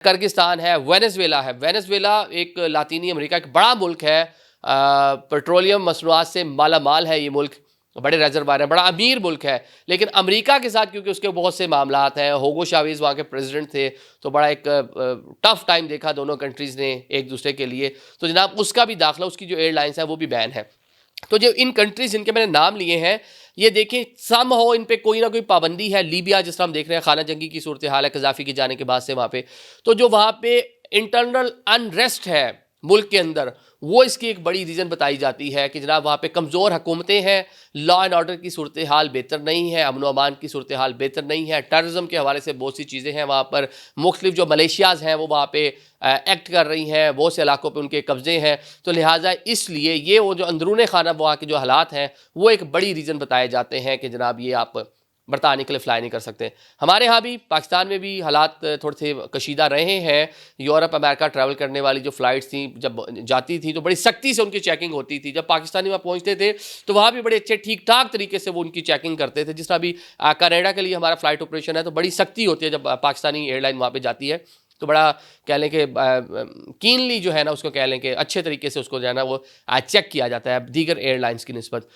کرگستان ہے، وینزویلا ہے۔ وینزویلا ایک لاطینی امریکہ ایک بڑا ملک ہے، پیٹرولیم مصنوعات سے مالا مال ہے یہ ملک، بڑے ریزروائر ہیں، بڑا امیر ملک ہے، لیکن امریکہ کے ساتھ کیونکہ اس کے بہت سے معاملات ہیں، ہوگو شاویز وہاں کے پریزیڈنٹ تھے، تو بڑا ایک ٹف ٹائم دیکھا دونوں کنٹریز نے ایک دوسرے کے لیے، تو جناب اس کا بھی داخلہ، اس کی جو ایئر لائنس ہیں وہ بھی بین ہے۔ تو جو ان کنٹریز جن کے میں نے نام لیے ہیں، یہ دیکھیں سم ہو ان پہ کوئی نہ کوئی پابندی ہے۔ لیبیا جس طرح ہم دیکھ رہے ہیں، خانہ جنگی کی صورتحال ہے قذافی کے جانے کے بعد سے وہاں پہ، تو جو وہاں پہ انٹرنل انریسٹ ہے ملک کے اندر، وہ اس کی ایک بڑی ریزن بتائی جاتی ہے کہ جناب وہاں پہ کمزور حکومتیں ہیں، لا اینڈ آرڈر کی صورتحال بہتر نہیں ہے، امن و امان کی صورتحال بہتر نہیں ہے، ٹیررزم کے حوالے سے بہت سی چیزیں ہیں وہاں پر، مختلف جو ملیشیاز ہیں وہ وہاں پہ ایکٹ کر رہی ہیں، بہت سے علاقوں پہ ان کے قبضے ہیں، تو لہٰذا اس لیے یہ وہ جو اندرون خانہ وہاں کے جو حالات ہیں وہ ایک بڑی ریزن بتائے جاتے ہیں کہ جناب یہ آپ برطانیہ کے لیے فلائی نہیں کر سکتے۔ ہمارے ہاں بھی پاکستان میں بھی حالات تھوڑے سے کشیدہ رہے ہیں۔ یورپ امریکہ ٹریول کرنے والی جو فلائٹس تھیں جب جاتی تھیں تو بڑی سختی سے ان کی چیکنگ ہوتی تھی، جب پاکستانی وہاں پہنچتے تھے تو وہاں بھی بڑے اچھے ٹھیک ٹھاک طریقے سے وہ ان کی چیکنگ کرتے تھے۔ جس طرح بھی کینیڈا کے لیے ہمارا فلائٹ آپریشن ہے تو بڑی سختی ہوتی ہے جب پاکستانی ایئر لائن وہاں پہ جاتی ہے، تو بڑا کہہ لیں کہ کینلی جو ہے نا اس کو کہہ لیں کہ اچھے طریقے سے اس کو جو ہے نا وہ چیک کیا جاتا ہے دیگر ایئر لائنس کی نسبت۔